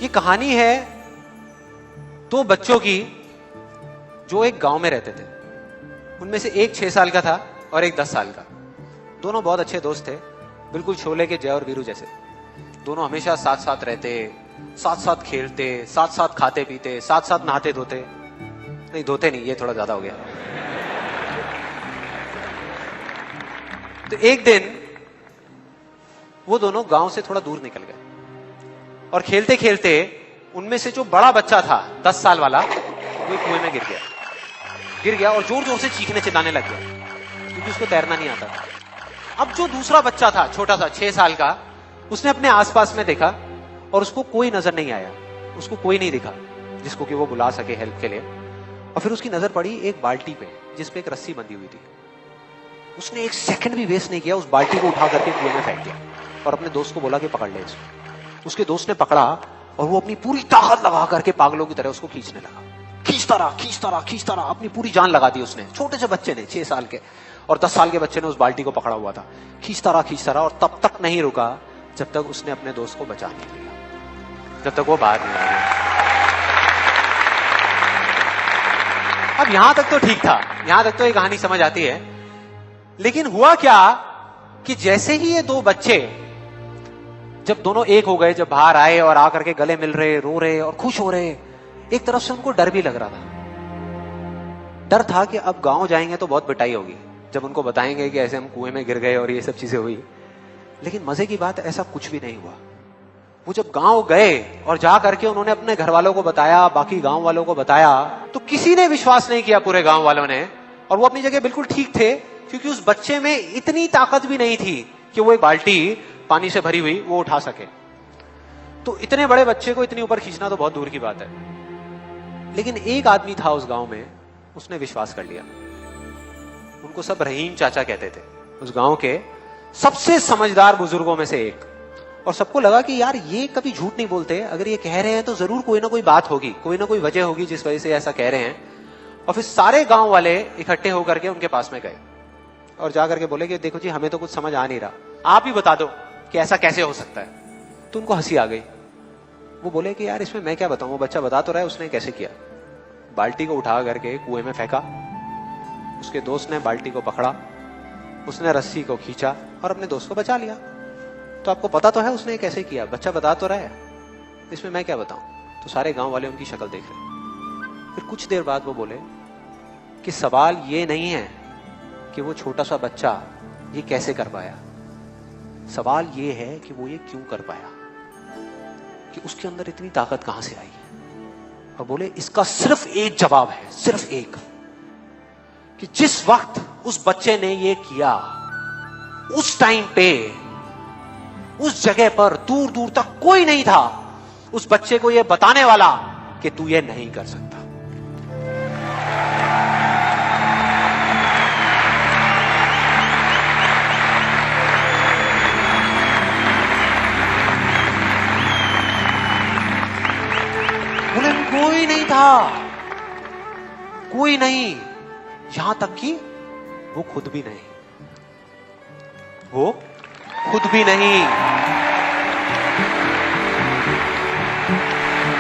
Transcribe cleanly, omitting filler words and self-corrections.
ये कहानी है दो बच्चों की जो एक गांव में रहते थे। उनमें से एक 6 साल का था और एक 10 साल का। दोनों बहुत अच्छे दोस्त थे, बिल्कुल शोले के जय और वीरू जैसे। दोनों हमेशा साथ साथ रहते, साथ साथ खेलते, साथ साथ खाते पीते, साथ साथ नहाते धोते। नहीं, धोते नहीं, ये थोड़ा ज्यादा हो गया। तो एक दिन वो दोनों गांव से थोड़ा दूर निकल गए और खेलते खेलते उनमें से जो बड़ा बच्चा था 10 साल वाला, वो कुएं में गिर गया और जोर जोर से चीखने चिल्लाने लग गया क्योंकि उसको तैरना नहीं आता था। अब जो दूसरा बच्चा था, छोटा सा 6 साल का, उसने अपने आसपास में देखा और उसको कोई नजर नहीं आया, उसको कोई नहीं दिखा जिसको कि वो बुला सके हेल्प के लिए। और फिर उसकी नजर पड़ी एक बाल्टी पे जिसपे एक रस्सी बंधी हुई थी। उसने एक सेकंड भी वेस्ट नहीं किया, उस बाल्टी को उठा करके कुएं में फेंक दिया और अपने दोस्त को बोला कि पकड़ ले इसको। उसके दोस्त ने पकड़ा और वो अपनी पूरी ताकत लगा करके पागलों की तरह उसको खींचने लगा। खींचता रहा, अपनी पूरी जान लगा दी उसने। छोटे से बच्चे ने, 6 साल के और 10 साल के बच्चे ने उस बाल्टी को पकड़ा हुआ था। खींचता रहा और तब तक नहीं रुका जब तक उसने अपने दोस्त को बचा नहीं लिया, जब तक वो बाहर नहीं आया। अब यहां तक तो ठीक था, यहां तक तो ये कहानी समझ आती है। लेकिन हुआ क्या कि जैसे ही ये दो बच्चे जब दोनों एक हो गए, जब बाहर आए और आकर के गले मिल रहे, रो रहे और खुश हो रहे, एक तरफ से उनको डर भी लग रहा था। डर था कि अब गांव जाएंगे तो बहुत पिटाई होगी जब उनको बताएंगे कि ऐसे हम कुएं में गिर गए और ये सब चीजें हुई। लेकिन मजे की बात, ऐसा कुछ भी नहीं हुआ। वो जब गांव गए और जा करके उन्होंने अपने घर वालों को बताया, बाकी गांव वालों को बताया, तो किसी ने विश्वास नहीं किया, पूरे गांव वालों ने। और वो अपनी जगह बिल्कुल ठीक थे क्योंकि उस बच्चे में इतनी ताकत भी नहीं थी कि वो एक बाल्टी पानी से भरी हुई वो उठा सके। तो इतने बड़े बच्चे को इतनी ऊपर खींचना तो बहुत दूर की बात है। लेकिन एक आदमी था उस गांव में, उसने विश्वास कर लिया। उनको सब रहीम चाचा कहते थे, उस गांव के सबसे समझदार बुजुर्गों में से एक। और सबको लगा कि यार ये कभी झूठ नहीं बोलते, अगर ये कह रहे हैं तो जरूर कोई ना कोई बात होगी, कोई ना कोई वजह होगी जिस वजह से ऐसा कह रहे हैं। और फिर सारे गांव वाले इकट्ठे होकर के उनके पास में गए और जाकर के बोले कि देखो जी, हमें तो कुछ समझ आ नहीं रहा, आप ही बता दो कि ऐसा कैसे हो सकता है। तो उनको हंसी आ गई। वो बोले कि यार इसमें मैं क्या बताऊं, वो बच्चा बता तो रहा है उसने कैसे किया। बाल्टी को उठा करके कुएं में फेंका, उसके दोस्त ने बाल्टी को पकड़ा, उसने रस्सी को खींचा और अपने दोस्त को बचा लिया। तो आपको पता तो है उसने कैसे किया, बच्चा बता तो रहा है, इसमें मैं क्या बताऊं। तो सारे गांव वाले उनकी शक्ल देख रहे। फिर कुछ देर बाद वो बोले कि सवाल ये नहीं है कि वो छोटा सा बच्चा ये कैसे कर पाया, सवाल ये है कि वो ये क्यों कर पाया, कि उसके अंदर इतनी ताकत कहां से आई। और बोले इसका सिर्फ एक जवाब है, सिर्फ एक, कि जिस वक्त उस बच्चे ने ये किया, उस टाइम पे उस जगह पर दूर दूर तक कोई नहीं था उस बच्चे को ये बताने वाला कि तू ये नहीं कर सकता। बोले कोई नहीं था, कोई नहीं, यहां तक कि वो खुद भी नहीं, वो खुद भी नहीं।